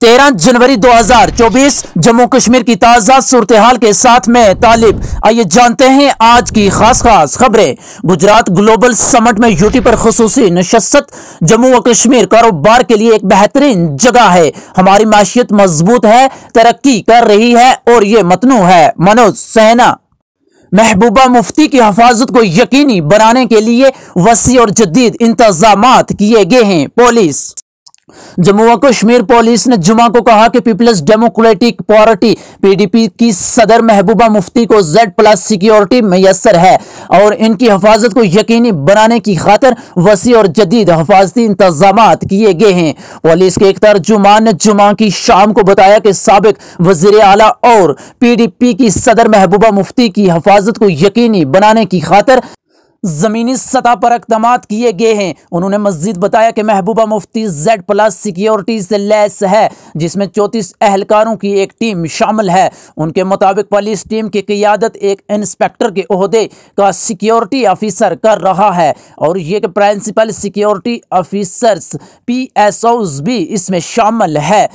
13 जनवरी 2024 जम्मू कश्मीर की ताज़ा सूरत-ए-हाल के साथ में तालिब। आइए जानते हैं आज की खास खबरें। गुजरात ग्लोबल समिट में यूटी पर खुसूसी नशस्त। जम्मू व कश्मीर कारोबार के लिए एक बेहतरीन जगह है। हमारी माशियत मजबूत है, तरक्की कर रही है और ये मतनू है। मनोज सैना। महबूबा मुफ्ती की हिफाजत को यकीनी बनाने के लिए वसी और जदीद इंतजामात किए गए हैं। पुलिस। जम्मू व कश्मीर पुलिस ने जुमा को कहा कि पीपल्स डेमोक्रेटिक पार्टी पीडीपी की सदर महबूबा मुफ्ती को Z+ सिक्योरिटी मैसर है और इनकी हिफाजत को यकीनी बनाने की खातिर वसी और जदीद हिफाजती इंतजामात किए गए हैं। पुलिस के एक तर्जुमान ने जुमा की शाम को बताया कि साबिक वजीर आला और पीडीपी की सदर महबूबा मुफ्ती की हिफाजत को यकीनी बनाने की खातिर जमीनी सतह पर इक़दामात किए गए हैं। उन्होंने मजीद बताया कि महबूबा मुफ्ती Z+ सिक्योरिटी से लैस है, जिसमें 34 एहलकारों की एक टीम शामिल है। उनके मुताबिक पुलिस टीम की क़ियादत एक इंस्पेक्टर के ओहदे का सिक्योरिटी ऑफिसर कर रहा है और ये कि प्रिंसिपल सिक्योरिटी ऑफिसर्स PSOs भी इसमें शामिल है,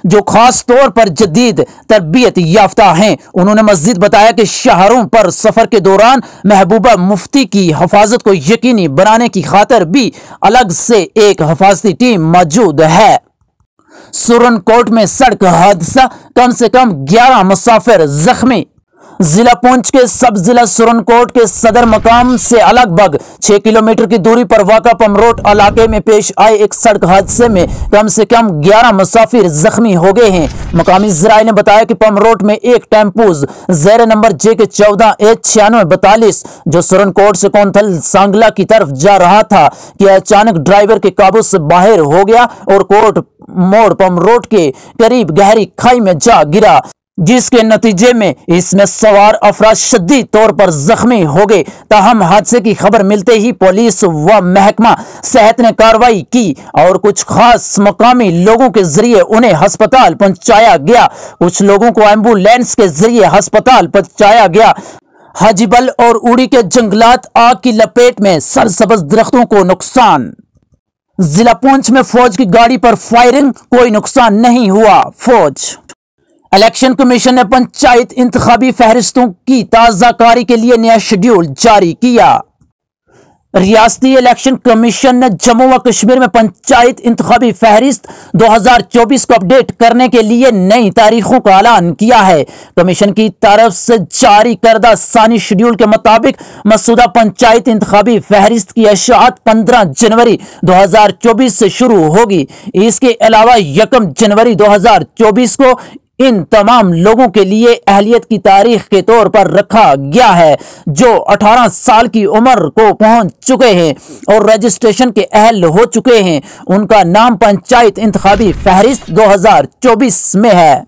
जो खास तौर पर जदीद तरबियत याफ्ता हैं। उन्होंने मजीद बताया कि शहरों पर सफर के दौरान महबूबा मुफ्ती की हिफाजत को यकीनी बनाने की खातिर भी अलग से एक हिफाजती टीम मौजूद है। सुरनकोट में सड़क हादसा, कम से कम 11 मुसाफिर जख्मी। जिला पुंछ के सब जिला सुरनकोट के सदर मकाम से लगभग 6 किलोमीटर की दूरी पर वाक़ा पमरोट इलाके में पेश आए एक सड़क हादसे में कम से कम 11 मुसाफिर जख्मी हो गए हैं। मकामी ज़राए ने बताया कि पमरोट में एक टेम्पोज ज़ेर नंबर JK 14H9642 जो सुरनकोट से कोंथल सांगला की तरफ जा रहा था कि अचानक ड्राइवर के काबू से बाहर हो गया और कोट मोड़ पमरोट के करीब गहरी खाई में जा गिरा, जिसके नतीजे में इसमें सवार अफराद शदीद तौर पर जख्मी हो गए। ताहम हादसे की खबर मिलते ही पुलिस व महकमा सेहत ने कार्रवाई की और कुछ खास मकामी लोगों के जरिए उन्हें अस्पताल पहुंचाया गया। कुछ लोगों को एम्बुलेंस के जरिए अस्पताल पहुंचाया गया। हाजीबल और उड़ी के जंगलात आग की लपेट में, सरसब्ज दरख्तों को नुकसान। जिला पुंछ में फौज की गाड़ी पर फायरिंग, कोई नुकसान नहीं हुआ। फौज। इलेक्शन कमीशन ने पंचायत इंतखाबी फहरिस्तों की ताज़ाकारी के लिए नया शेड्यूल जारी किया। रियासती इलेक्शन कमीशन ने जम्मू व कश्मीर में पंचायत इंतखाबी फहरिस्त 2024 को अपडेट करने के लिए नई तारीखों का ऐलान किया है। कमीशन की तरफ से जारी करदा सानी शेड्यूल के मुताबिक मसूदा पंचायत इंतखाबी फहरिस्त की इशाअत 15 जनवरी 2024 से शुरू होगी। इसके अलावा 1 जनवरी 2024 को इन तमाम लोगों के लिए अहलियत की तारीख के तौर पर रखा गया है जो 18 साल की उम्र को पहुंच चुके हैं और रजिस्ट्रेशन के अहल हो चुके हैं। उनका नाम पंचायत इंतखाबी फहरिस्त 2024 में है।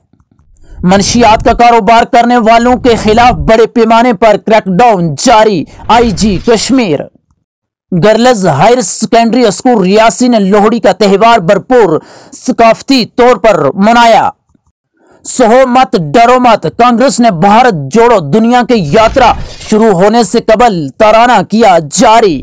मनशियात का कारोबार करने वालों के खिलाफ बड़े पैमाने पर क्रैकडाउन जारी। IG Kashmir. Girls higher secondary school Reasi ने लोहड़ी का त्यौहार भरपूर सकाफती तौर पर मनाया। सहो मत डरो मत, कांग्रेस ने भारत जोड़ो दुनिया की यात्रा शुरू होने से कबल तराना किया जारी।